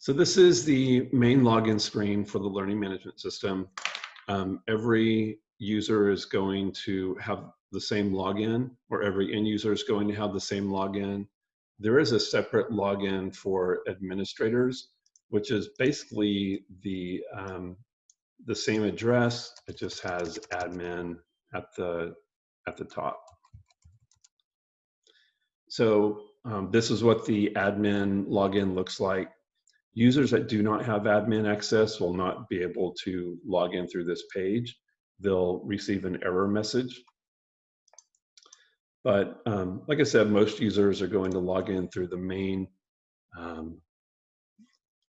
So this is the main login screen for the learning management system. Every user is going to have the same login, or every end user is going to have the same login. There is a separate login for administrators, which is basically the same address. It just has admin at the top. So this is what the admin login looks like. Users that do not have admin access will not be able to log in through this page. They'll receive an error message. But like I said, most users are going to log in through the main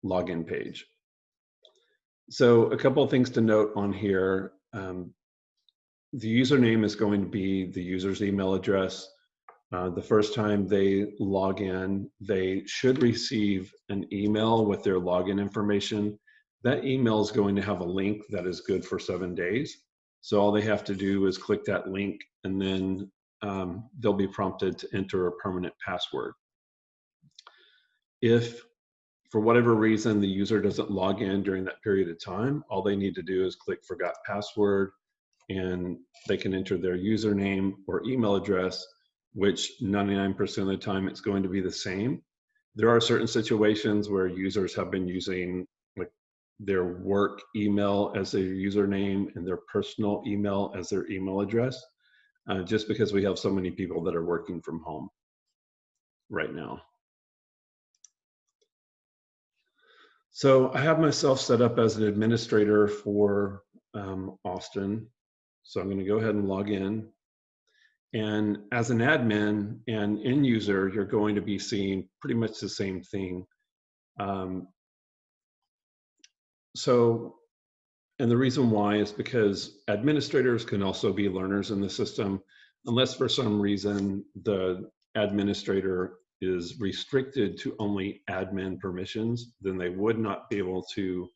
login page. So a couple of things to note on here. The username is going to be the user's email address. The first time they log in, they should receive an email with their login information. That email is going to have a link that is good for 7 days. So all they have to do is click that link, and then they'll be prompted to enter a permanent password. If for whatever reason the user doesn't log in during that period of time, all they need to do is click forgot password, and they can enter their username or email address, which 99% of the time it's going to be the same. There are certain situations where users have been using like their work email as their username and their personal email as their email address, just because we have so many people that are working from home right now. So I have myself set up as an administrator for Austin. So I'm going to go ahead and log in. And as an admin and end user, you're going to be seeing pretty much the same thing. And the reason why is because administrators can also be learners in the system, unless for some reason the administrator is restricted to only admin permissions, then they would not be able to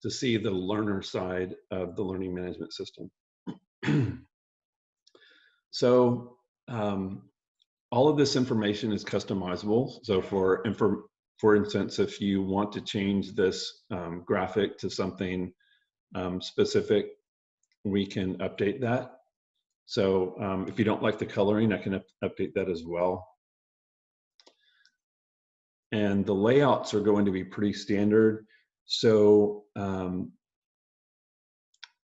see the learner side of the learning management system. So all of this information is customizable. So for instance, if you want to change this graphic to something specific, we can update that. So if you don't like the coloring, I can update that as well. And the layouts are going to be pretty standard. So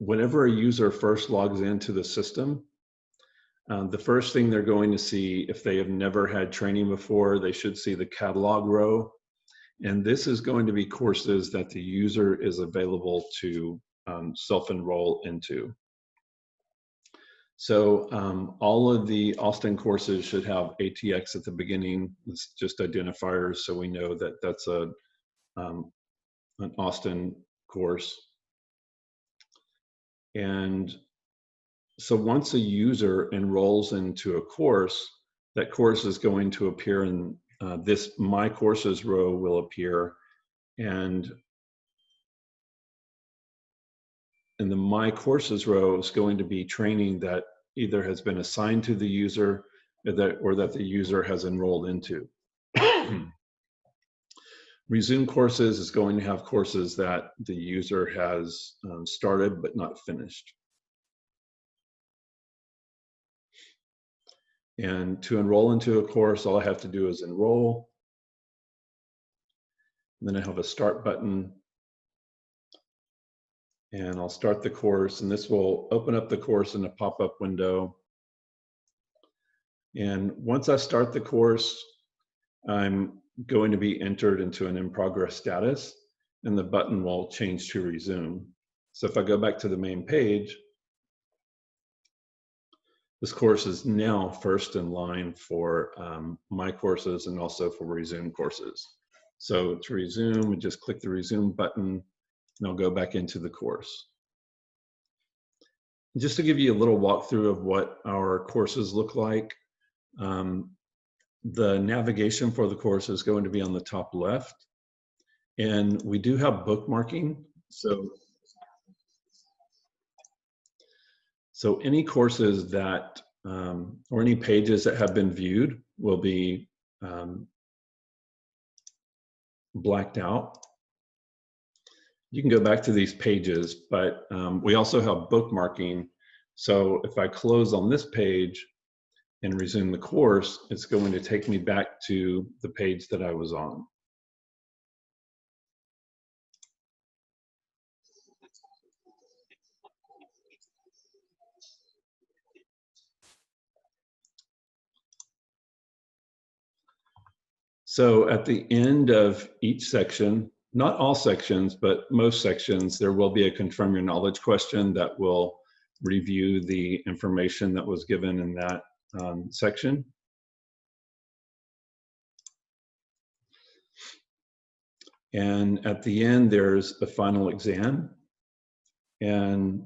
whenever a user first logs into the system, the first thing they're going to see, if they have never had training before, they should see the catalog row. And this is going to be courses that the user is available to self-enroll into. So all of the Austin courses should have ATX at the beginning. It's just identifiers, so we know that that's an Austin course. And so once a user enrolls into a course, that course is going to appear in this My Courses row will appear, and in the My Courses row is going to be training that either has been assigned to the user or that the user has enrolled into. Resume Courses is going to have courses that the user has started but not finished. And to enroll into a course, all I have to do is enroll. And then I have a start button. And I'll start the course, and this will open up the course in a pop-up window. And once I start the course, I'm going to be entered into an in-progress status, and the button will change to resume. So if I go back to the main page, this course is now first in line for My Courses and also for Resume Courses. So to resume, we just click the Resume button, and I'll go back into the course. Just to give you a little walkthrough of what our courses look like, the navigation for the course is going to be on the top left. And we do have bookmarking. So any courses that, or any pages that have been viewed will be blacked out. you can go back to these pages, but we also have bookmarking. So if I close on this page and resume the course, it's going to take me back to the page that I was on. So at the end of each section, not all sections, but most sections, there will be a confirm your knowledge question that will review the information that was given in that section. And at the end, there's a final exam. And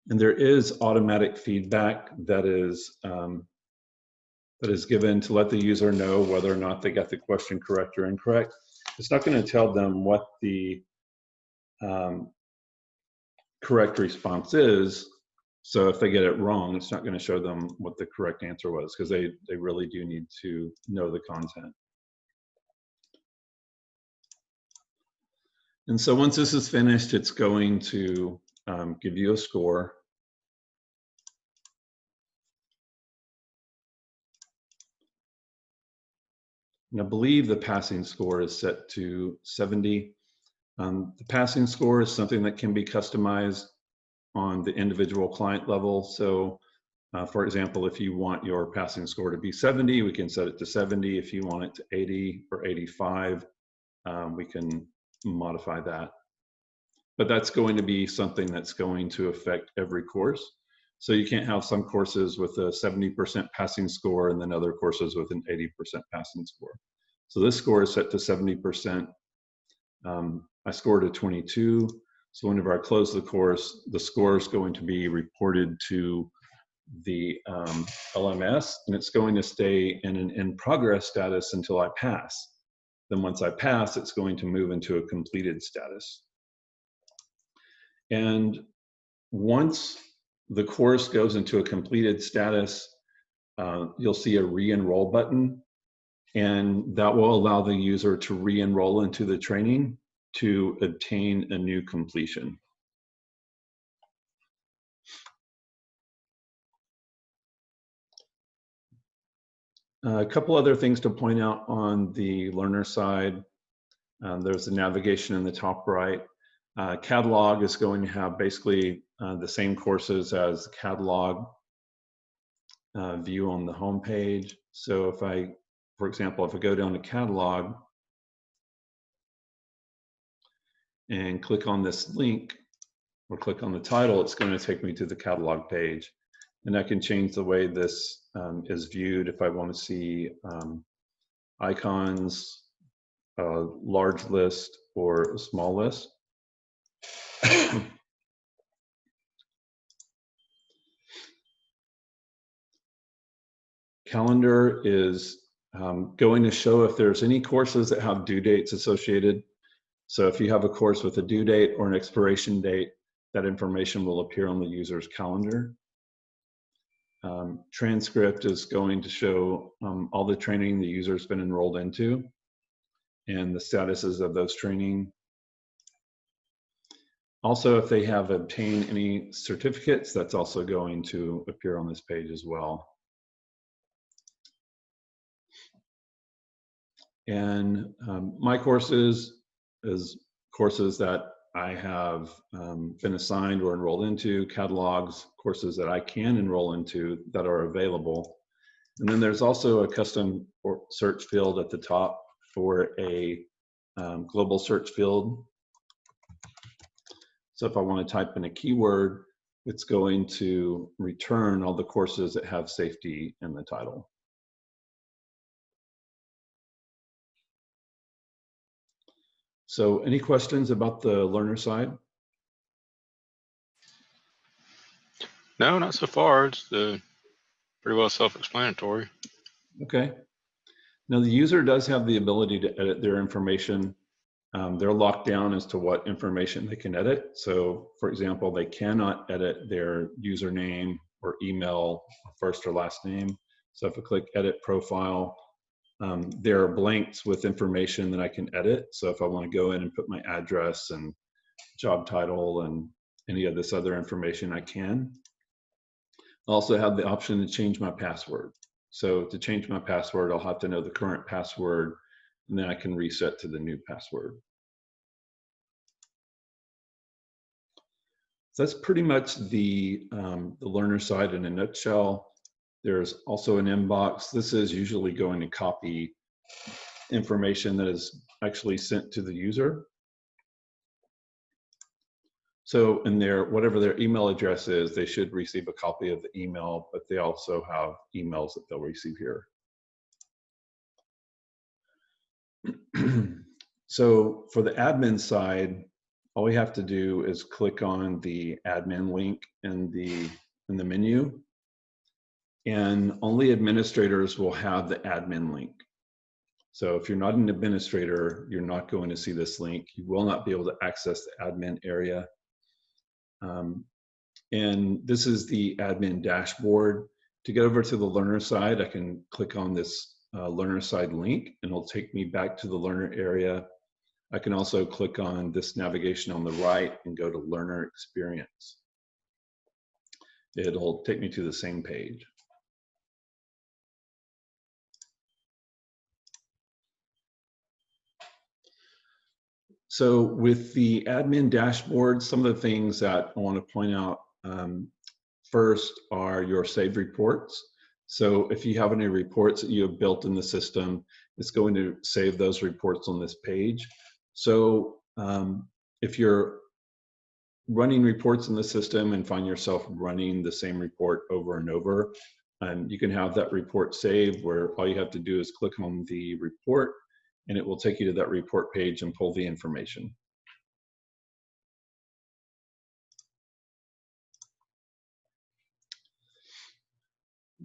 there is automatic feedback that is given to let the user know whether or not they got the question correct or incorrect. It's not going to tell them what the correct response is. So if they get it wrong, it's not going to show them what the correct answer was, because they really do need to know the content. And so once this is finished, it's going to give you a score. And I believe the passing score is set to 70. The passing score is something that can be customized on the individual client level. So for example, if you want your passing score to be 70, we can set it to 70. If you want it to 80 or 85, we can modify that. But that's going to be something that's going to affect every course. So you can't have some courses with a 70% passing score and then other courses with an 80% passing score. So this score is set to 70%. I scored a 22. So whenever I close the course, the score is going to be reported to the LMS, and it's going to stay in an in progress status until I pass. Then once I pass, it's going to move into a completed status. And once the course goes into a completed status, you'll see a re-enroll button, and that will allow the user to re-enroll into the training to obtain a new completion. A couple other things to point out on the learner side. There's the navigation in the top right. Catalog is going to have basically the same courses as the catalog view on the home page. So if I, for example, if I go down to catalog and click on this link or click on the title, it's going to take me to the catalog page. And I can change the way this is viewed if I want to see icons, a large list, or a small list. Calendar is going to show if there's any courses that have due dates associated. So if you have a course with a due date or an expiration date, that information will appear on the user's calendar. Transcript is going to show all the training the user's been enrolled into and the statuses of those training. Also, if they have obtained any certificates, that's also going to appear on this page as well. And my courses is courses that I have been assigned or enrolled into, catalogs, courses that I can enroll into that are available. And then there's also a custom search field at the top for a global search field. So if I want to type in a keyword, it's going to return all the courses that have safety in the title. So any questions about the learner side? No, not so far. It's pretty well self-explanatory. Okay. Now the user does have the ability to edit their information. They're locked down as to what information they can edit. So for example, they cannot edit their username or email, or first or last name. So if I click edit profile, there are blanks with information that I can edit. So if I want to go in and put my address and job title and any of this other information, I can. I also have the option to change my password. So to change my password, I'll have to know the current password, and then I can reset to the new password. So that's pretty much the learner side in a nutshell. There's also an inbox. This is usually going to copy information that is actually sent to the user. So in their, whatever their email address is, they should receive a copy of the email, but they also have emails that they'll receive here. So for the admin side, all we have to do is click on the admin link in the menu, and only administrators will have the admin link. So if you're not an administrator, you're not going to see this link. You will not be able to access the admin area. And this is the admin dashboard. To get over to the learner side, I can click on this learner side link, and it'll take me back to the learner area. I can also click on this navigation on the right and go to learner experience. It'll take me to the same page. So with the admin dashboard, some of the things that I want to point out first are your saved reports. So if you have any reports that you have built in the system, it's going to save those reports on this page. So if you're running reports in the system and find yourself running the same report over and over, you can have that report saved where all you have to do is click on the report, and it will take you to that report page and pull the information.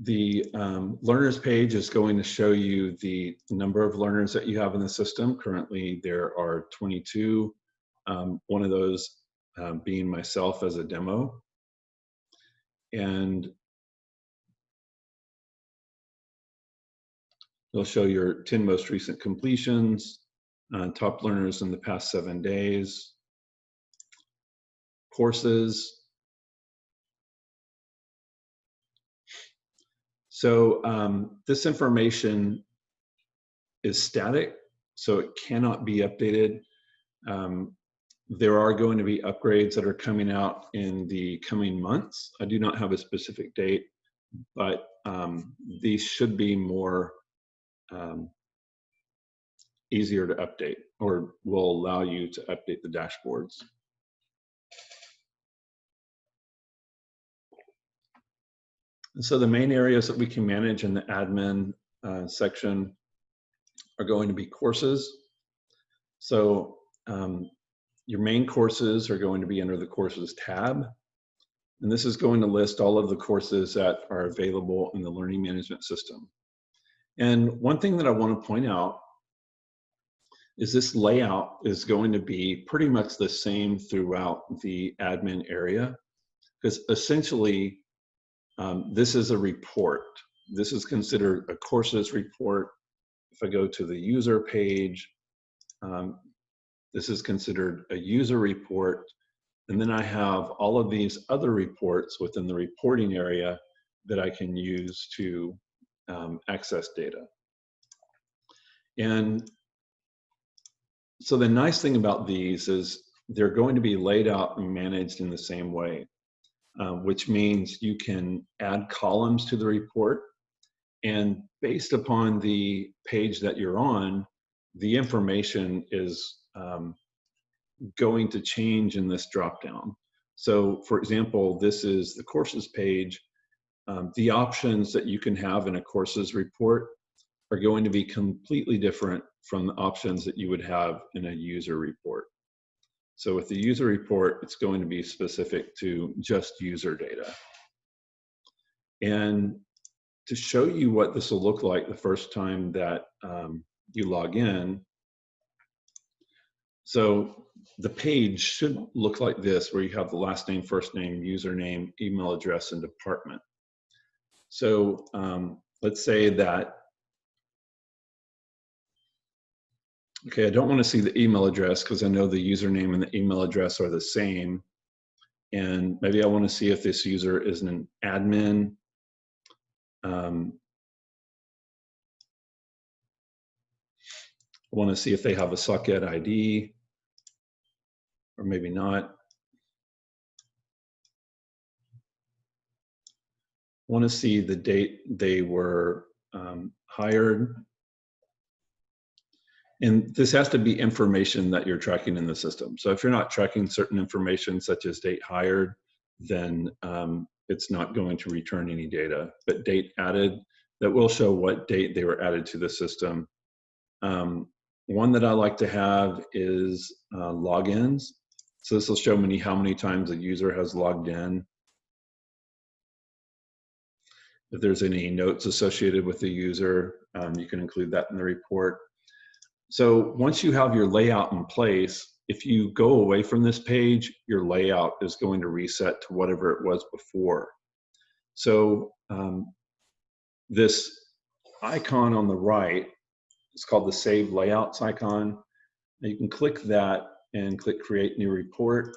The learners page is going to show you the number of learners that you have in the system. Currently, there are 22, one of those being myself as a demo. And it'll show your 10 most recent completions, top learners in the past 7 days, courses. So this information is static, so it cannot be updated. There are going to be upgrades that are coming out in the coming months. I do not have a specific date, but these should be more easier to update, or will allow you to update the dashboards. And so the main areas that we can manage in the admin section are going to be courses. So your main courses are going to be under the courses tab. And this is going to list all of the courses that are available in the learning management system. And one thing that I want to point out is this layout is going to be pretty much the same throughout the admin area, because essentially this is a report. This is considered a courses report. If I go to the user page, this is considered a user report. And then I have all of these other reports within the reporting area that I can use to access data. And so the nice thing about these is they're going to be laid out and managed in the same way, which means you can add columns to the report. And based upon the page that you're on, the information is going to change in this dropdown. So for example, this is the courses page. The options that you can have in a courses report are going to be completely different from the options that you would have in a user report. So with the user report, it's going to be specific to just user data. And to show you what this will look like the first time that you log in, so the page should look like this, where you have the last name, first name, username, email address, and department. So let's say that Okay, I don't want to see the email address because I know the username and the email address are the same. And maybe I want to see if this user is an admin. I want to see if they have a socket ID, or maybe not. I want to see the date they were hired. And this has to be information that you're tracking in the system. So if you're not tracking certain information, such as date hired, then it's not going to return any data. But date added, that will show what date they were added to the system. One that I like to have is logins. So this will show me how many times a user has logged in. If there's any notes associated with the user, you can include that in the report. So once you have your layout in place, if you go away from this page, your layout is going to reset to whatever it was before. So this icon on the right, it's called the Save Layouts icon. Now you can click that and click Create New Report.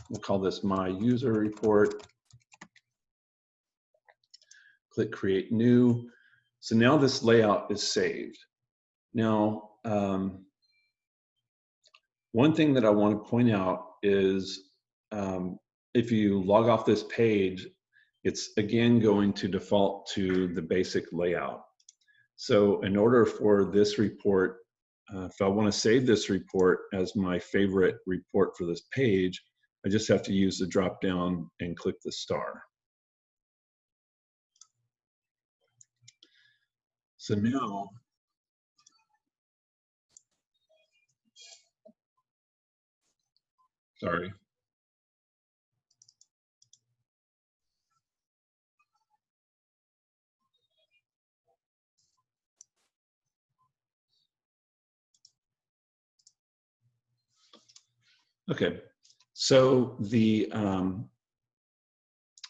We'll call this My User Report. Click Create New. So now this layout is saved. Now, one thing that I want to point out is if you log off this page, it's again going to default to the basic layout. So in order for this report, if I want to save this report as my favorite report for this page, I just have to use the drop down and click the star. So now, sorry. Okay, so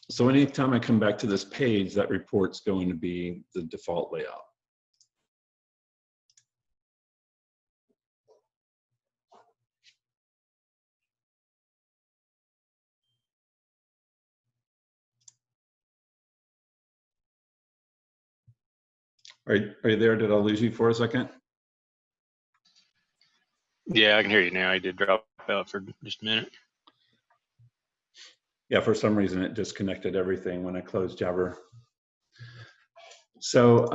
so anytime I come back to this page, that report's going to be the default layout. Are you there? Did I lose you for a second? Yeah, I can hear you now. I did drop out for just a minute. Yeah, for some reason it disconnected everything when I closed Jabber. So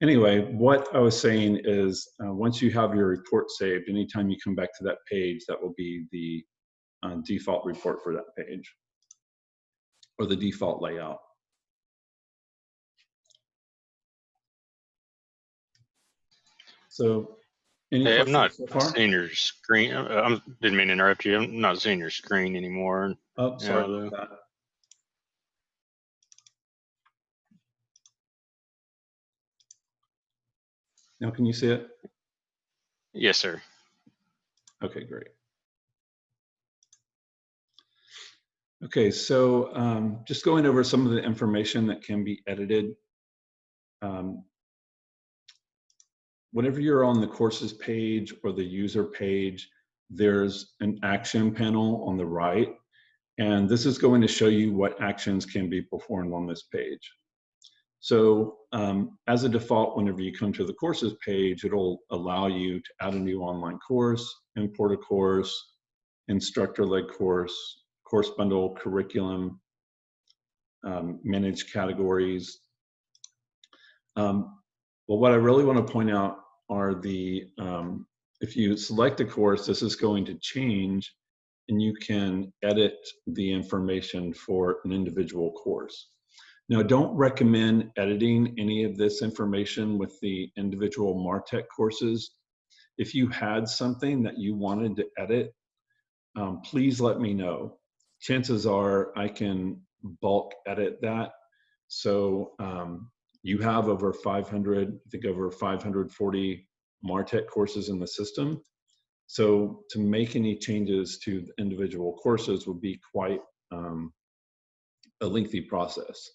anyway, what I was saying is once you have your report saved, anytime you come back to that page, that will be the default report for that page, or the default layout. So any Hey, I'm not questions so far? seeing your screen. I didn't mean to interrupt you. I'm not seeing your screen anymore. Oh, sorry Now, about that. Now can you see it? yes, sir. Okay, great. Okay, so just going over some of the information that can be edited. Whenever you're on the courses page or the user page, there's an action panel on the right, and this is going to show you what actions can be performed on this page. So as a default, whenever you come to the courses page, it'll allow you to add a new online course, import a course, instructor-led course, course bundle, curriculum, manage categories. Well, what I really want to point out are the, if you select a course, this is going to change and you can edit the information for an individual course. Now, don't recommend editing any of this information with the individual MarTech courses. If you had something that you wanted to edit, please let me know. Chances are I can bulk edit that. So you have over 500, I think over 540 MarTech courses in the system. So to make any changes to individual courses would be quite a lengthy process.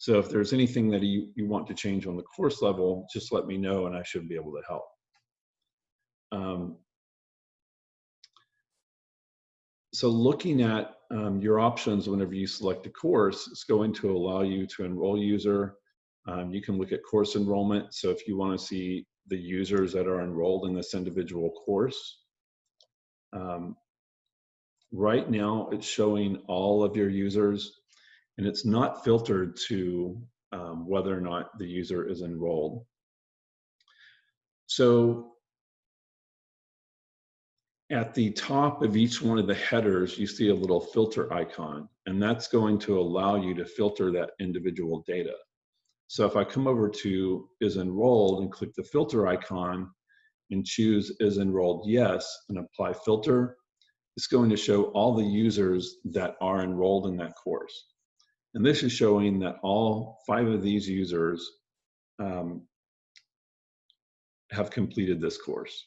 So if there's anything that you want to change on the course level, just let me know and I should be able to help. So looking at your options whenever you select a course, it's going to allow you to enroll user. You can look at course enrollment. So if you want to see the users that are enrolled in this individual course, right now it's showing all of your users, and it's not filtered to whether or not the user is enrolled. So at the top of each one of the headers, you see a little filter icon, and that's going to allow you to filter that individual data. So if I come over to is enrolled and click the filter icon and choose is enrolled yes and apply filter, it's going to show all the users that are enrolled in that course. And this is showing that all 5 of these users have completed this course.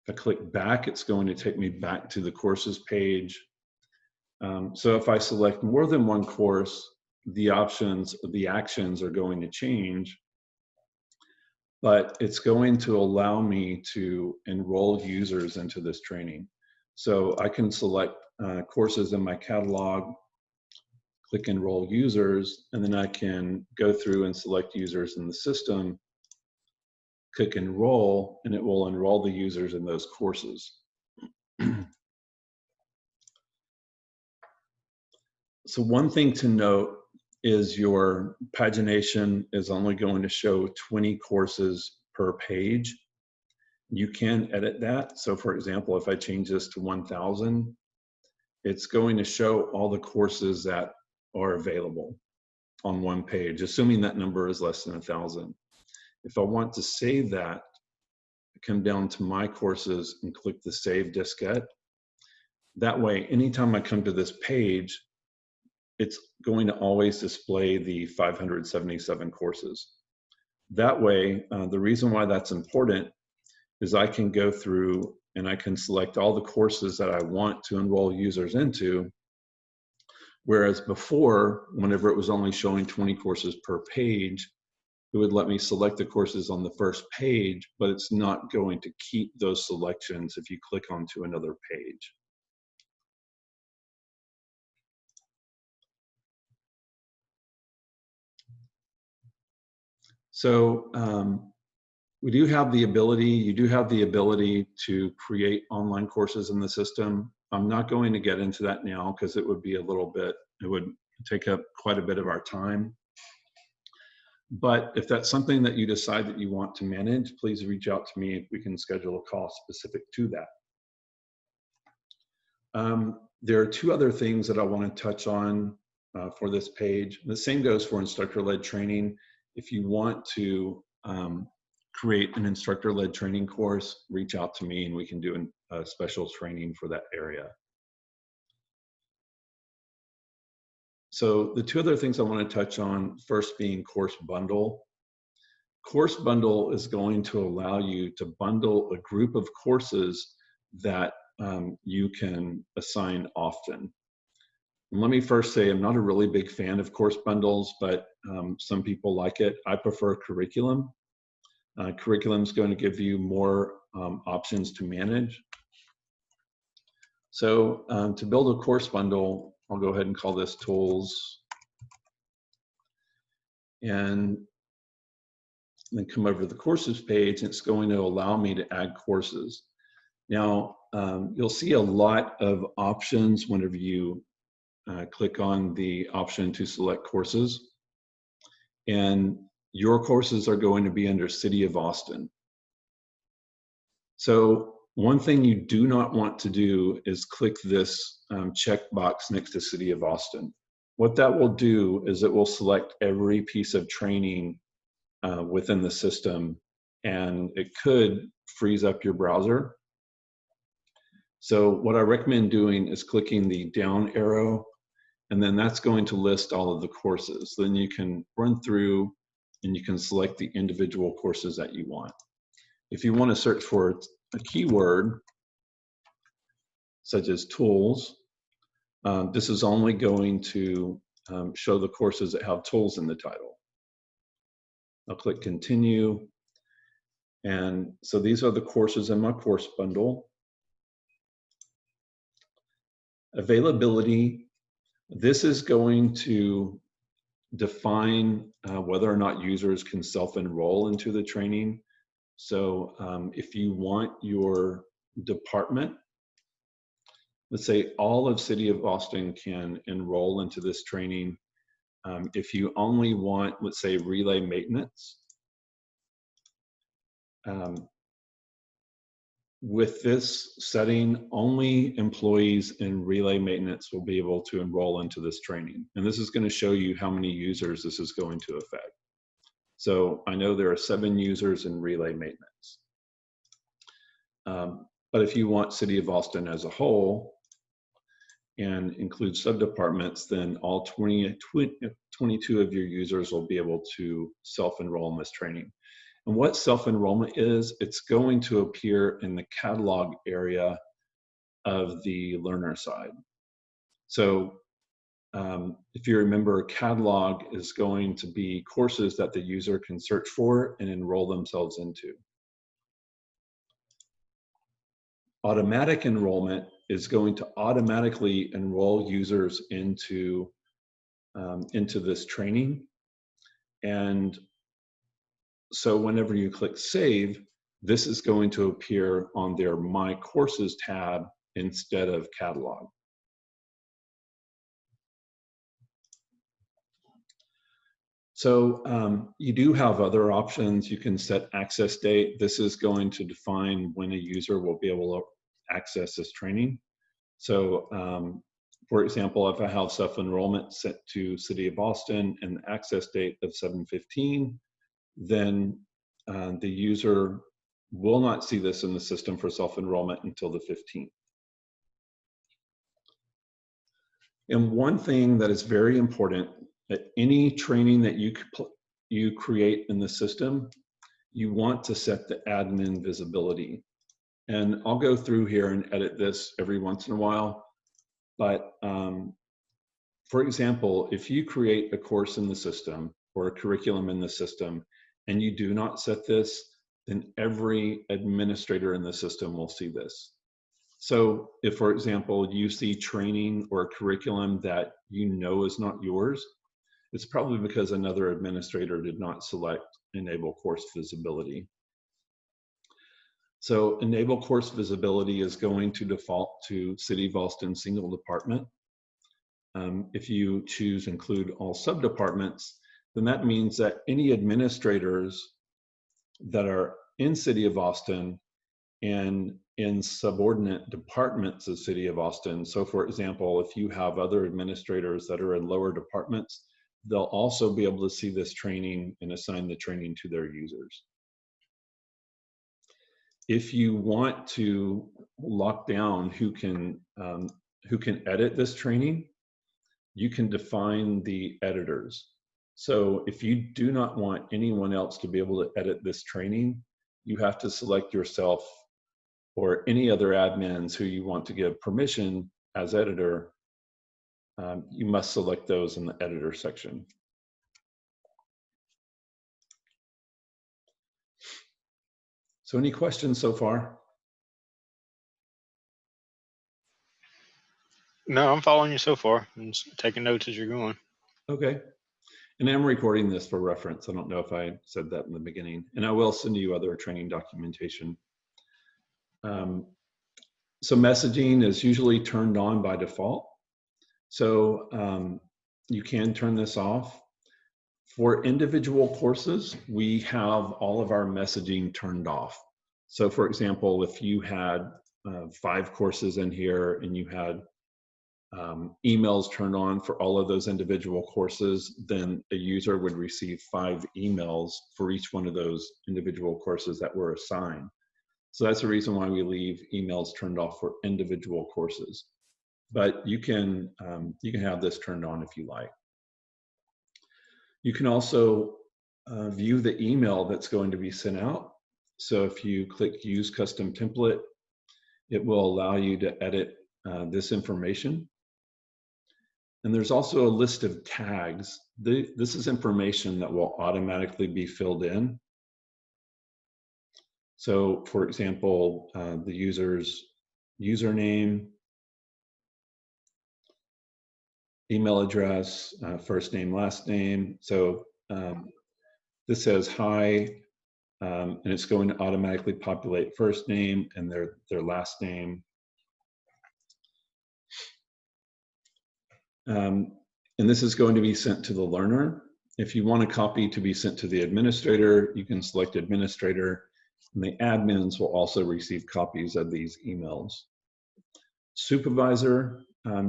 If I click back, it's going to take me back to the courses page. So if I select more than one course, the actions are going to change, but it's going to allow me to enroll users into this training. So I can select courses in my catalog, click enroll users, and then I can go through and select users in the system, click enroll, and it will enroll the users in those courses. So one thing to note is your pagination is only going to show 20 courses per page. You can edit that. So for example, if I change this to 1,000, it's going to show all the courses that are available on one page, assuming that number is less than 1,000. If I want to save that, I come down to my courses and click the Save Diskette. That way, anytime I come to this page, it's going to always display the 577 courses. That way, the reason why that's important is I can go through and I can select all the courses that I want to enroll users into, whereas before, whenever it was only showing 20 courses per page, it would let me select the courses on the first page, but it's not going to keep those selections if you click onto another page. So we do have the ability, you do have the ability to create online courses in the system. I'm not going to get into that now because it would be a little bit, it would take up quite a bit of our time. But if that's something that you decide that you want to manage, please reach out to me. We can schedule a call specific to that. There are 2 other things that I want to touch on for this page. The same goes for instructor-led training. If you want to create an instructor-led training course, reach out to me and we can do a special training for that area. So the 2 other things I want to touch on, first being Course Bundle. Course Bundle is going to allow you to bundle a group of courses that you can assign often. And let me first say I'm not a really big fan of course bundles, but some people like it. I prefer curriculum. Curriculum is going to give you more options to manage. So to build a course bundle, I'll go ahead and call this tools. And then come over to the courses page, and it's going to allow me to add courses. Now, you'll see a lot of options whenever you click on the option to select courses. And your courses are going to be under City of Austin. So one thing you do not want to do is click this checkbox next to City of Austin. What that will do is it will select every piece of training within the system, and it could freeze up your browser. So what I recommend doing is clicking the down arrow, and then that's going to list all of the courses. Then you can run through and you can select the individual courses that you want. If you want to search for a keyword, such as tools, This is only going to show the courses that have tools in the title. I'll click continue. And so these are the courses in my course bundle. Availability, this is going to define whether or not users can self-enroll into the training. So if you want your department, let's say all of City of Austin can enroll into this training. If you only want, let's say, relay maintenance, with this setting, only employees in relay maintenance will be able to enroll into this training. And this is going to show you how many users this is going to affect. So I know there are 7 users in relay maintenance. But if you want City of Austin as a whole and include subdepartments, then all 22 of your users will be able to self-enroll in this training. And what self-enrollment is, it's going to appear in the catalog area of the learner side. So if you remember, catalog is going to be courses that the user can search for and enroll themselves into. Automatic enrollment is going to automatically enroll users into this training. And so whenever you click save, this is going to appear on their My Courses tab instead of catalog. So you do have other options. You can set access date. This is going to define when a user will be able to access this training. So for example, if I have self-enrollment set to City of Austin and the access date of 7/15, then the user will not see this in the system for self-enrollment until the 15th. And one thing that is very important, that any training that you create in the system, you want to set the admin visibility. And I'll go through here and edit this every once in a while. But for example, if you create a course in the system or a curriculum in the system and you do not set this, then every administrator in the system will see this. So if, for example, you see training or a curriculum that you know is not yours, it's probably because another administrator did not select Enable Course Visibility. So Enable Course Visibility is going to default to City of Austin Single Department. If you choose Include All Subdepartments, then that means that any administrators that are in City of Austin and in subordinate departments of City of Austin. So for example, if you have other administrators that are in lower departments, they'll also be able to see this training and assign the training to their users. If you want to lock down who can edit this training, you can define the editors. So if you do not want anyone else to be able to edit this training, you have to select yourself or any other admins who you want to give permission as editor. You must select those in the editor section. So any questions so far? No, I'm following you so far. I'm just taking notes as you're going. Okay. And I'm recording this for reference. I don't know if I said that in the beginning. And I will send you other training documentation. So messaging is usually turned on by default. So you can turn this off. For individual courses, we have all of our messaging turned off. So for example, if you had 5 courses in here and you had emails turned on for all of those individual courses, then a user would receive 5 emails for each one of those individual courses that were assigned. So that's the reason why we leave emails turned off for individual courses. But you can have this turned on if you like. You can also view the email that's going to be sent out. So if you click Use Custom Template, it will allow you to edit this information. And there's also a list of tags. This is information that will automatically be filled in. So for example, the user's username, email address, first name, last name. So this says hi, and it's going to automatically populate first name and their last name. And this is going to be sent to the learner. If you want a copy to be sent to the administrator, you can select administrator, and the admins will also receive copies of these emails. Supervisor,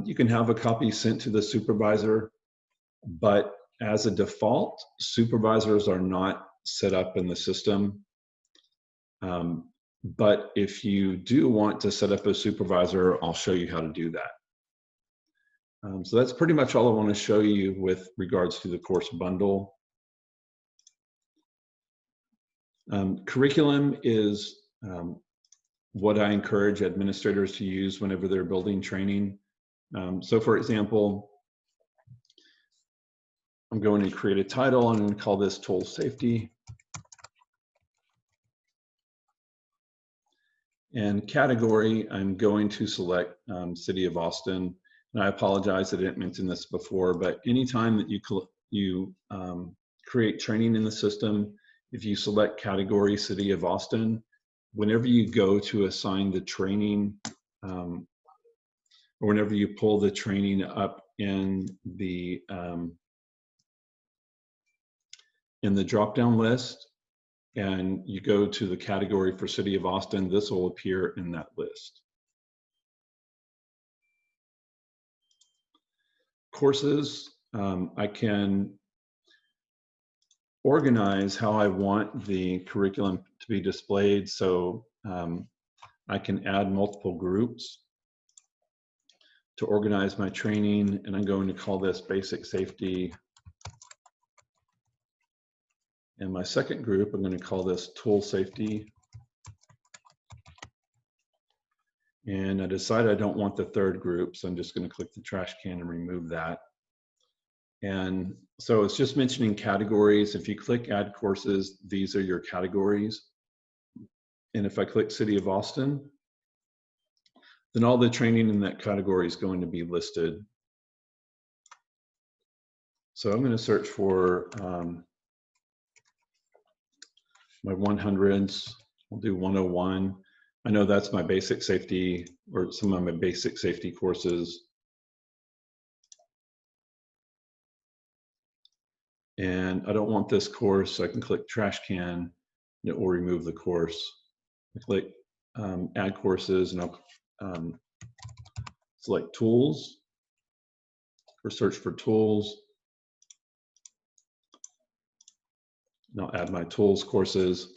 you can have a copy sent to the supervisor, but as a default, supervisors are not set up in the system. But if you do want to set up a supervisor, I'll show you how to do that. So that's pretty much all I want to show you with regards to the course bundle. Curriculum is what I encourage administrators to use whenever they're building training. So for example, I'm going to create a title. I'm going to call this Tool Safety. And category, I'm going to select City of Austin. And I apologize, I didn't mention this before, but anytime that you create training in the system, if you select category City of Austin, whenever you go to assign the training, or whenever you pull the training up in the drop-down list, and you go to the category for City of Austin, this will appear in that list. Courses, I can organize how I want the curriculum to be displayed. So I can add multiple groups to organize my training, and I'm going to call this Basic Safety. And my second group, I'm going to call this Tool Safety. And I decide I don't want the third group, so I'm just going to click the trash can and remove that. And so it's just mentioning categories. If you click Add Courses, these are your categories. And if I click City of Austin, then all the training in that category is going to be listed. So I'm going to search for my 100s. I'll do 101. I know that's my basic safety, or some of my basic safety courses. And I don't want this course, so I can click trash can, and it will remove the course. I click add courses, and I'll select tools, or search for tools. And I'll add my tools courses.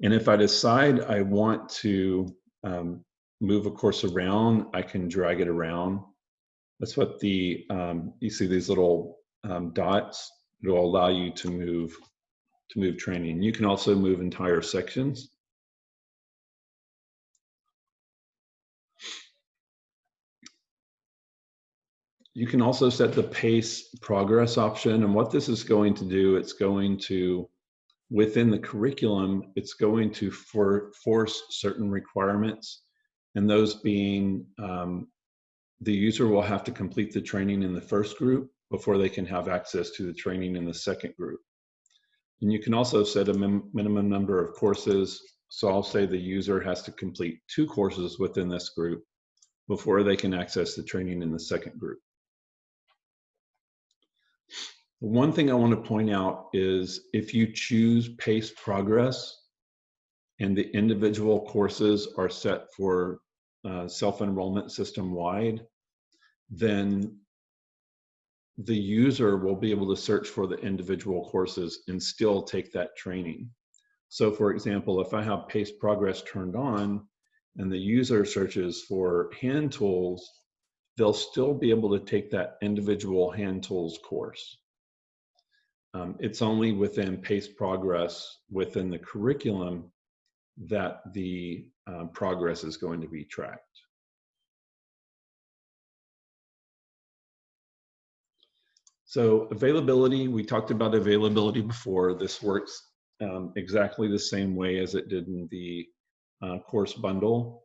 And if I decide I want to move a course around, I can drag it around. That's what the, you see these little dots. It will allow you to move training. You can also move entire sections. You can also set the pace progress option, and what this is going to do, it's going to, within the curriculum, it's going to force certain requirements, and those being the user will have to complete the training in the first group before they can have access to the training in the second group. And you can also set a minimum number of courses. So I'll say the user has to complete 2 courses within this group before they can access the training in the second group. One thing I want to point out is if you choose paced progress and the individual courses are set for self-enrollment system-wide, then the user will be able to search for the individual courses and still take that training. So for example, if I have paced progress turned on and the user searches for hand tools, they'll still be able to take that individual hand tools course. It's only within paced progress within the curriculum that the progress is going to be tracked. So availability, we talked about availability before. This works exactly the same way as it did in the course bundle.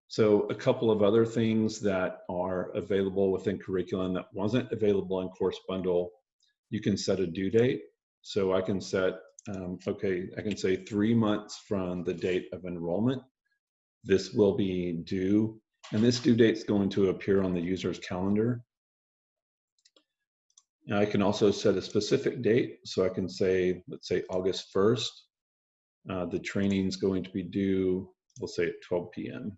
So a couple of other things that are available within curriculum that wasn't available in course bundle, you can set a due date. So I can set, okay, I can say 3 months from the date of enrollment, this will be due, and this due date is going to appear on the user's calendar. Now I can also set a specific date, so I can say, let's say August 1st, the training is going to be due, we'll say at 12 p.m.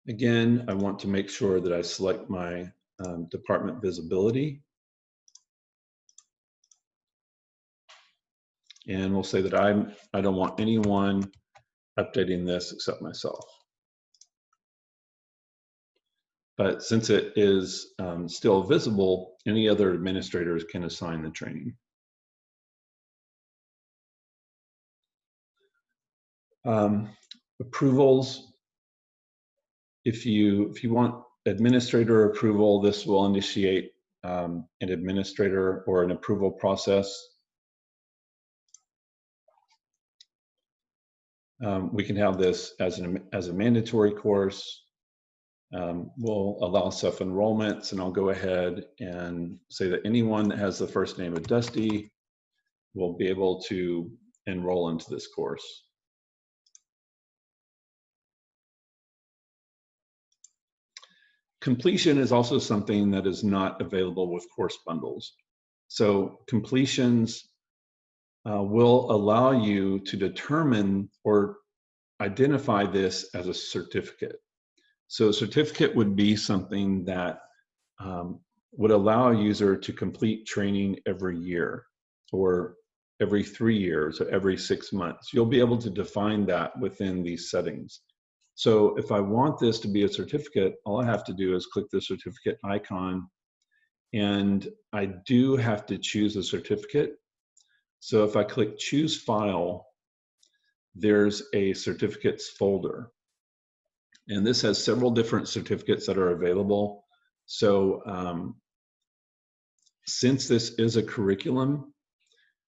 Again, I want to make sure that I select my department visibility. And we'll say that I don't want anyone updating this except myself. But since it is still visible, any other administrators can assign the training. Approvals. If you want administrator approval, this will initiate an administrator or an approval process. We can have this as a mandatory course. We'll allow self-enrollments, and I'll go ahead and say that anyone that has the first name of Dusty will be able to enroll into this course. Completion is also something that is not available with course bundles. So completions will allow you to determine or identify this as a certificate. So a certificate would be something that would allow a user to complete training every year or every 3 years or every 6 months. You'll be able to define that within these settings. So if I want this to be a certificate, all I have to do is click the certificate icon, and I do have to choose a certificate. So if I click choose file, there's a certificates folder. And this has several different certificates that are available. So since this is a curriculum,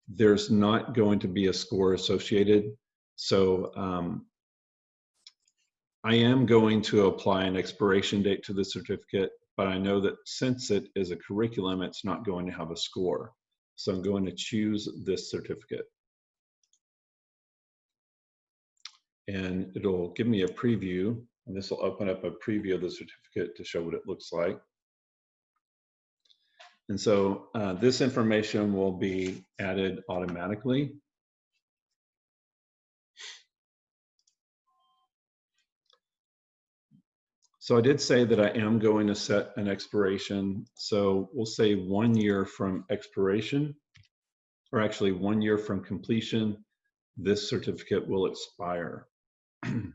there's not going to be a score associated. So I am going to apply an expiration date to the certificate, but I know that since it is a curriculum, it's not going to have a score. So I'm going to choose this certificate. And it'll give me a preview, and this will open up a preview of the certificate to show what it looks like. And so this information will be added automatically. So I did say that I am going to set an expiration. So we'll say 1 year from expiration, or actually 1 year from completion, this certificate will expire. And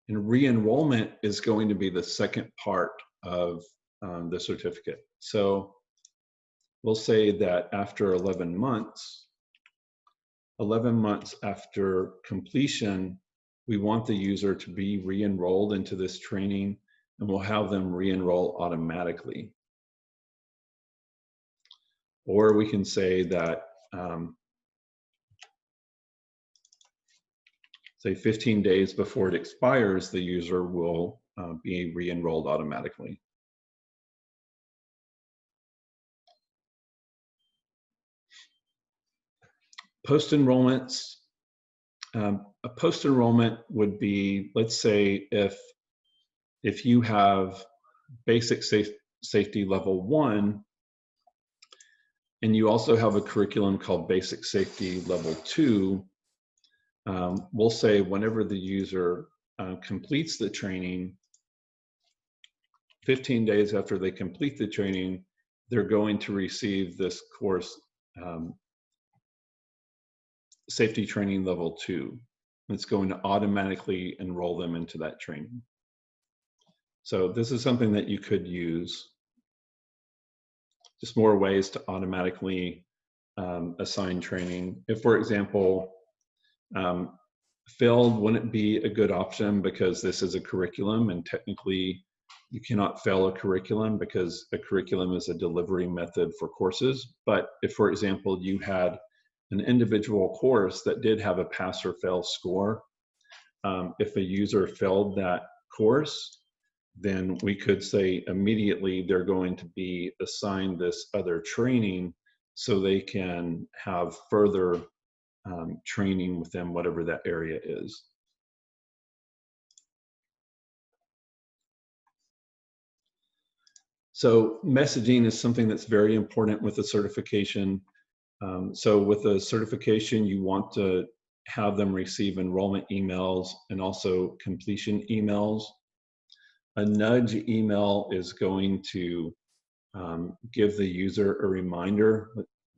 re-enrollment is going to be the second part of the certificate. So we'll say that after 11 months after completion, we want the user to be re-enrolled into this training, and we'll have them re-enroll automatically. Or we can say that, say 15 days before it expires, the user will be re-enrolled automatically. Post-enrollments. A post-enrollment would be, let's say, if you have basic safety level 1, and you also have a curriculum called basic safety level 2, we'll say whenever the user completes the training, 15 days after they complete the training, they're going to receive this course safety training level 2. It's going to automatically enroll them into that training. So this is something that you could use. Just more ways to automatically assign training. If, for example, failed wouldn't be a good option because this is a curriculum, and technically You cannot fail a curriculum because a curriculum is a delivery method for courses. But if, for example, you had an individual course that did have a pass or fail score, if a user failed that course, then we could say immediately they're going to be assigned this other training so they can have further training within whatever that area is. So messaging is something that's very important with a certification. So with a certification, you want to have them receive enrollment emails and also completion emails. A nudge email is going to give the user a reminder.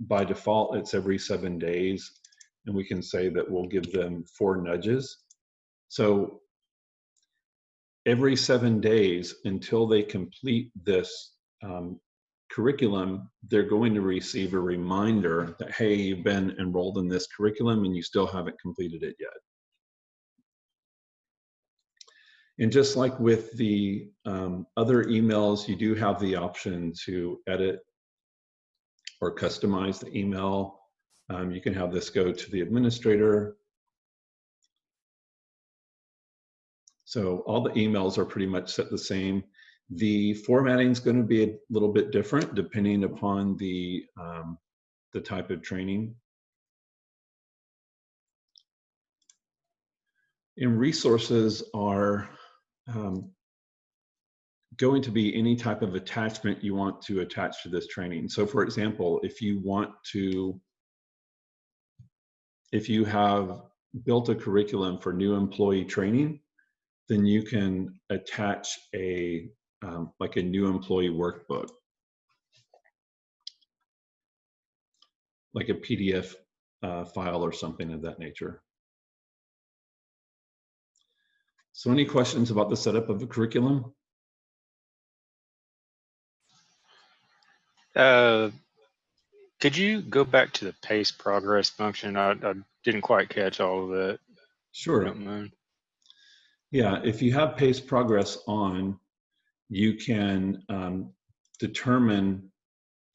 By default, it's every 7 days, and we can say that we'll give them 4 nudges. So every 7 days until they complete this curriculum, they're going to receive a reminder that, hey, you've been enrolled in this curriculum and you still haven't completed it yet. And just like with the other emails, you do have the option to edit or customize the email. You can have this go to the administrator. So all the emails are pretty much set the same. The formatting is going to be a little bit different depending upon the type of training. And resources are going to be any type of attachment you want to attach to this training. So for example, if you have built a curriculum for new employee training, then you can attach a like a new employee workbook, like a PDF file or something of that nature. So any questions about the setup of the curriculum? Could you go back to the pace progress function? I didn't quite catch all of that. Sure. Don't mind. Yeah, if you have pace progress on, you can determine,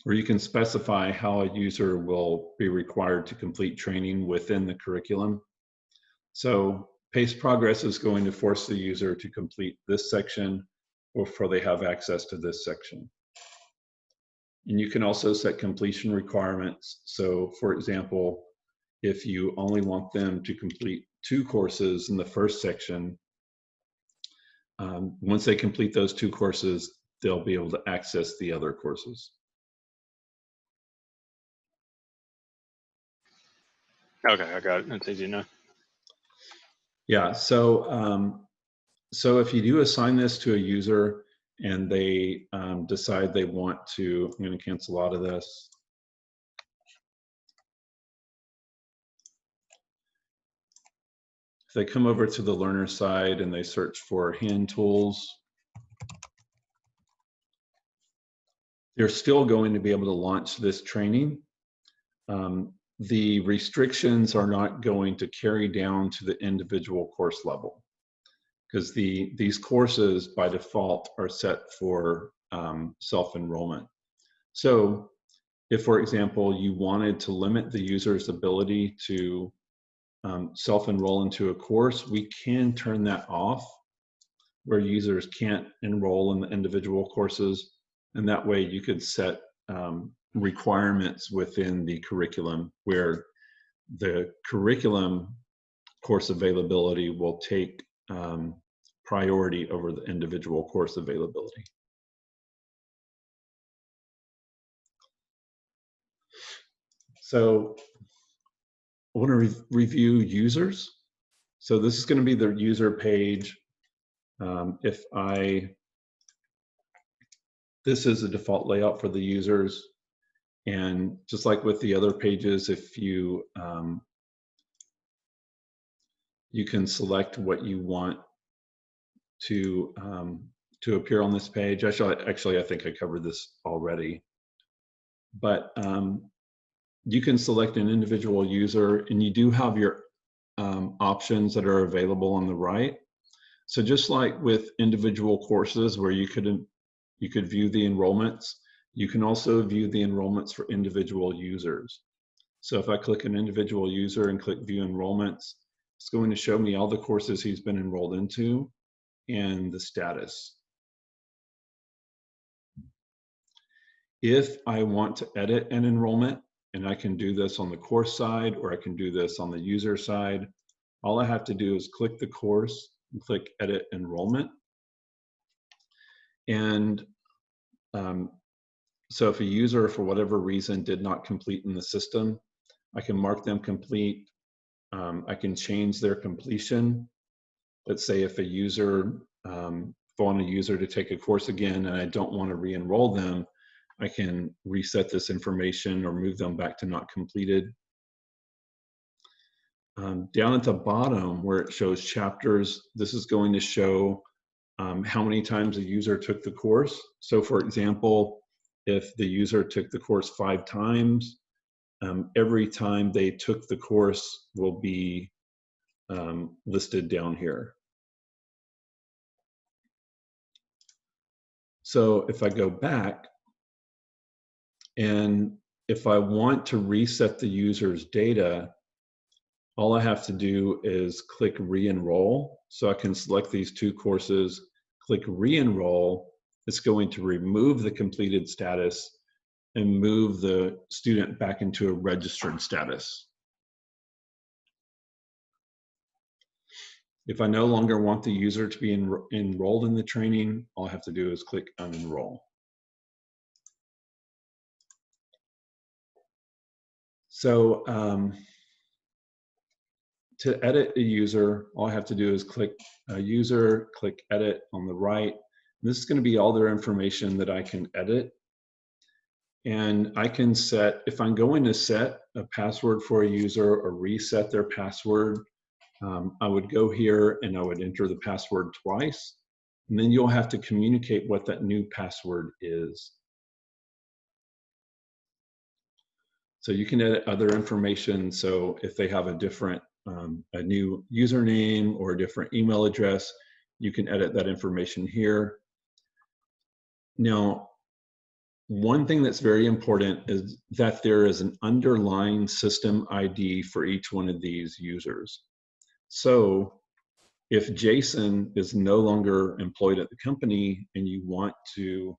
or you can specify how a user will be required to complete training within the curriculum. So pace progress is going to force the user to complete this section before they have access to this section. And you can also set completion requirements. So for example, if you only want them to complete 2 courses in the first section, once they complete those 2 courses, they'll be able to access the other courses. Okay, I got it. That's easy enough. Yeah, so so if you do assign this to a user and they decide they want to, I'm going to cancel out of this. If they come over to the learner side and they search for hand tools, they're still going to be able to launch this training. The restrictions are not going to carry down to the individual course level, because these courses by default are set for self-enrollment. So if, for example, you wanted to limit the user's ability to self-enroll into a course, we can turn that off where users can't enroll in the individual courses. And that way you could set requirements within the curriculum where the curriculum course availability will take priority over the individual course availability. So I want to review users. So this is going to be the user page. This is a default layout for the users. And just like with the other pages, if you you can select what you want to appear on this page. Actually, I think I covered this already. But you can select an individual user, and you do have your options that are available on the right. So just like with individual courses where you could view the enrollments, you can also view the enrollments for individual users. So if I click an individual user and click view enrollments, it's going to show me all the courses he's been enrolled into and the status. If I want to edit an enrollment, and I can do this on the course side or I can do this on the user side, all I have to do is click the course and click edit enrollment. And so if a user for whatever reason did not complete in the system, I can mark them complete. I can change their completion. Let's say if a user, if I want a user to take a course again and I don't want to re-enroll them, I can reset this information or move them back to not completed. Down at the bottom where it shows chapters, this is going to show how many times a user took the course. So for example, if the user took the course 5 times, every time they took the course will be listed down here. So if I go back, and if I want to reset the user's data, all I have to do is click re-enroll. So I can select these 2 courses, click re-enroll. It's going to remove the completed status and move the student back into a registered status. If I no longer want the user to be enrolled in the training, all I have to do is click unenroll. So to edit a user, all I have to do is click user, click edit on the right. This is going to be all their information that I can edit. And I can set, if I'm going to set a password for a user or reset their password, I would go here and I would enter the password twice. And then you'll have to communicate what that new password is. So you can edit other information. So if they have a different, a new username or a different email address, you can edit that information here. Now, one thing that's very important is that there is an underlying system ID for each one of these users. So if Jason is no longer employed at the company and you want to,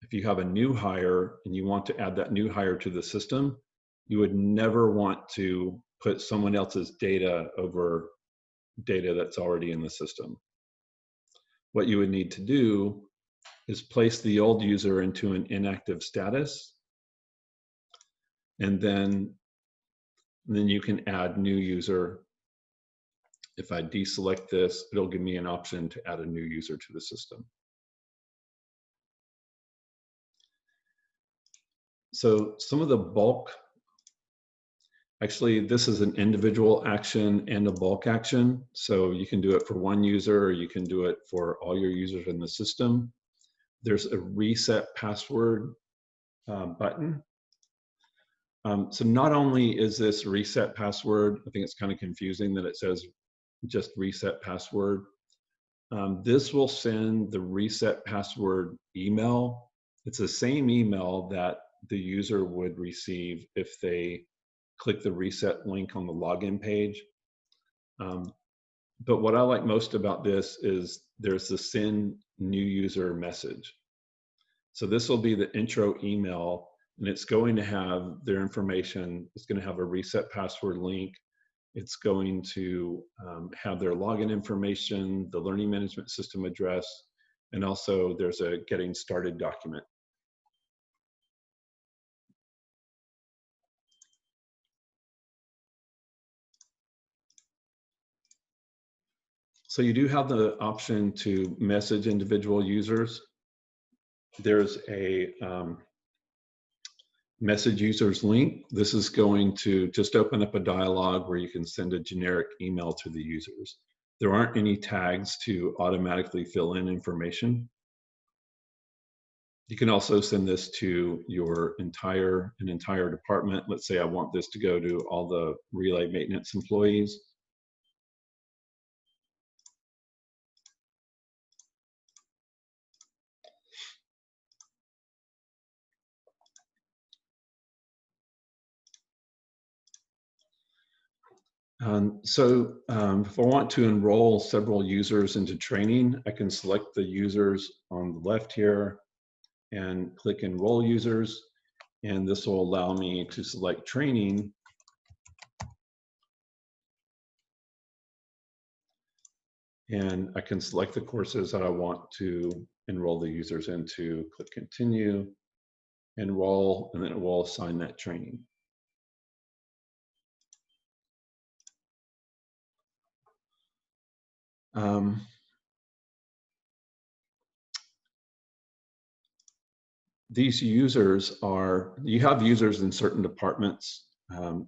if you have a new hire and you want to add that new hire to the system, you would never want to put someone else's data over data that's already in the system. What you would need to do is place the old user into an inactive status, and then you can add new user. If I deselect this, it'll give me an option to add a new user to the system. So some of the bulk, actually this is an individual action and a bulk action. So you can do it for one user or you can do it for all your users in the system. There's a reset password button. So not only is this reset password, I think it's kind of confusing that it says just reset password. This will send the reset password email. It's the same email that the user would receive if they click the reset link on the login page. But what I like most about this is there's the send new user message. So this will be the intro email, and it's going to have their information. It's going to have a reset password link. It's going to have their login information, the learning management system address, and also there's a getting started document. So you do have the option to message individual users. There's a message users link. This is going to just open up a dialog where you can send a generic email to the users. There aren't any tags to automatically fill in information. You can also send this to your entire department. Let's say I want this to go to all the relay maintenance employees. If I want to enroll several users into training, I can select the users on the left here and click Enroll Users, and this will allow me to select training. And I can select the courses that I want to enroll the users into, click Continue, Enroll, and then it will assign that training. These users are, you have users in certain departments.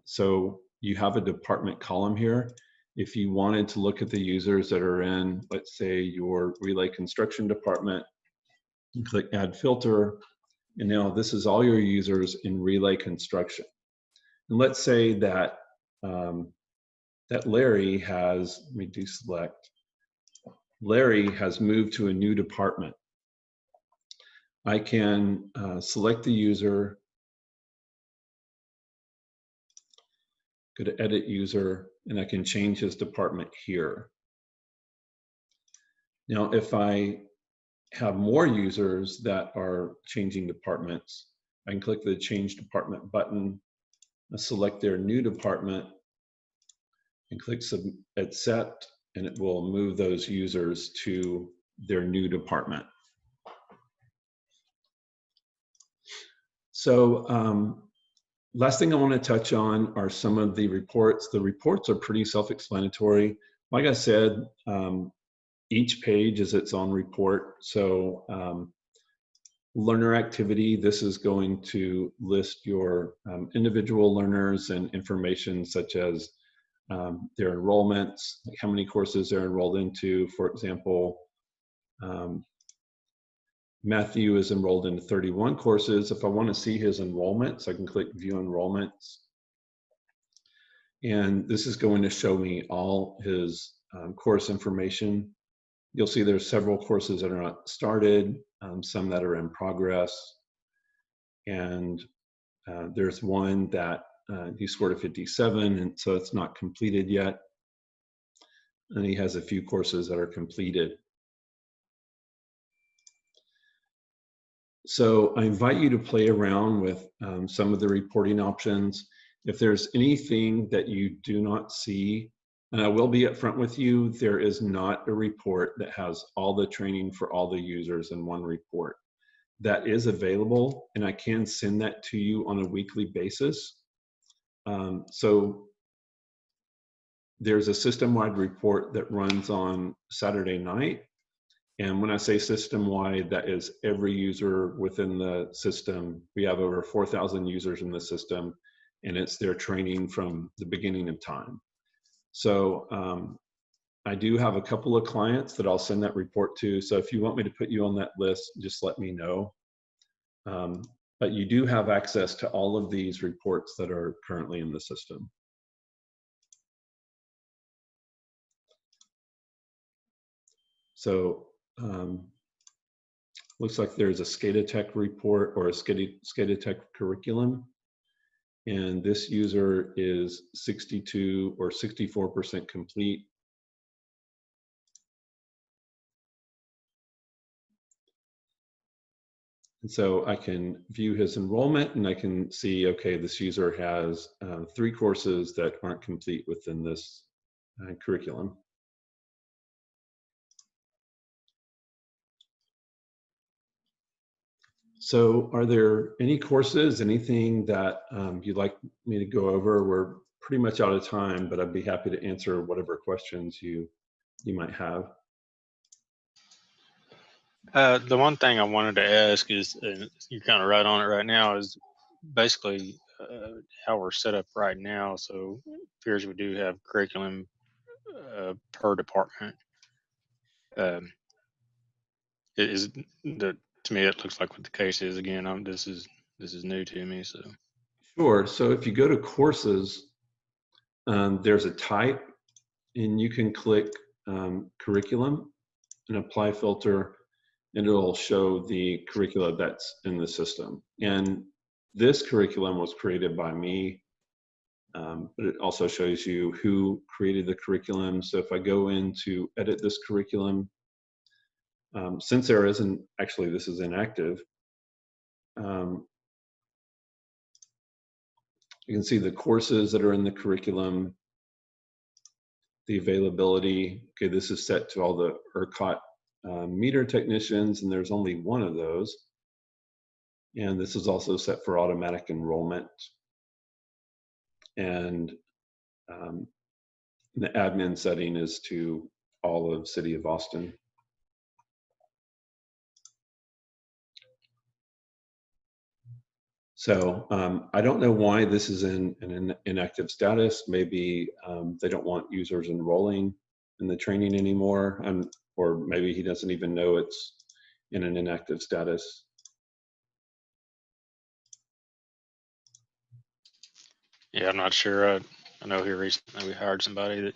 So you have a department column here. If you wanted to look at the users that are in, let's say, your relay construction department, you click Add Filter, and now this is all your users in relay construction. And let's say that that Larry has, let me deselect, Larry has moved to a new department. I can select the user, go to Edit User, and I can change his department here. Now, if I have more users that are changing departments, I can click the Change Department button, select their new department, and click Accept, and it will move those users to their new department. So last thing I want to touch on are some of the reports. The reports are pretty self-explanatory. Like I said, each page is its own report. So learner activity, this is going to list your individual learners and information such as their enrollments, like how many courses they're enrolled into. For example, Matthew is enrolled into 31 courses. If I want to see his enrollments, I can click View Enrollments. And this is going to show me all his course information. You'll see there's several courses that are not started, some that are in progress. And there's one that he scored a 57, and so it's not completed yet. And he has a few courses that are completed. So I invite you to play around with some of the reporting options. If there's anything that you do not see, and I will be upfront with you, there is not a report that has all the training for all the users in one report. That is available, and I can send that to you on a weekly basis. So there's a system-wide report that runs on Saturday night. And when I say system-wide, that is every user within the system. We have over 4,000 users in the system, and it's their training from the beginning of time. So I do have a couple of clients that I'll send that report to. So if you want me to put you on that list, just let me know. But you do have access to all of these reports that are currently in the system. So looks like there's a SCADA report or a SCADA curriculum. And this user is 62 or 64% complete. And so I can view his enrollment, and I can see, okay, this user has 3 courses that aren't complete within this curriculum. So are there any courses, anything that you'd like me to go over? We're pretty much out of time, but I'd be happy to answer whatever questions you might have. The one thing I wanted to ask is, and you're kind of right on it right now, is basically how we're set up right now. So it appears we do have curriculum per department. To me, it looks like what the case is. Again, this is new to me. So sure. So if you go to courses, there's a type, and you can click curriculum and apply filter, and it'll show the curricula that's in the system. And this curriculum was created by me. but it also shows you who created the curriculum. So if I go in to edit this curriculum, since there isn't, actually this is inactive, you can see the courses that are in the curriculum, the availability. Okay, this is set to all the ERCOT meter technicians, and there's only one of those. And this is also set for automatic enrollment. And the admin setting is to all of City of Austin. So I don't know why this is in an inactive status. Maybe they don't want users enrolling in the training anymore, or maybe he doesn't even know it's in an inactive status. Yeah, I'm not sure. I know here recently we hired somebody that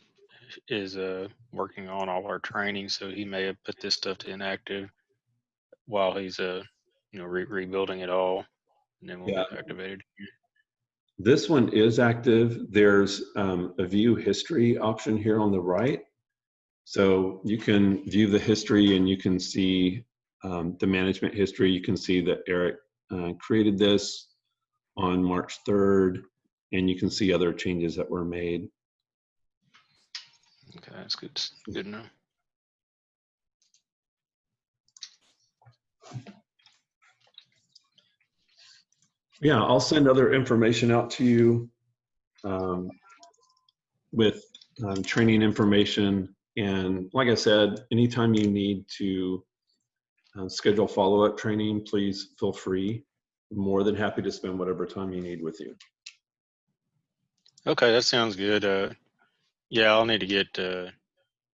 is working on all our training, so he may have put this stuff to inactive while he's rebuilding it all, and then we'll Yeah. get it activated. This one is active. There's a view history option here on the right. So you can view the history and you can see the management history. You can see that Eric created this on March 3rd, and you can see other changes that were made. Okay, that's good. Good to know. Yeah, I'll send other information out to you with training information. And like I said, anytime you need to schedule follow-up training, please feel free. I'm more than happy to spend whatever time you need with you. Okay, that sounds good. Yeah, I'll need to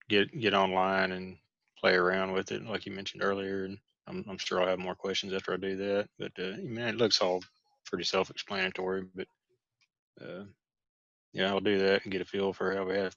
get online and play around with it, like you mentioned earlier, and I'm sure I'll have more questions after I do that. But it looks all pretty self-explanatory. But yeah, I'll do that and get a feel for how we have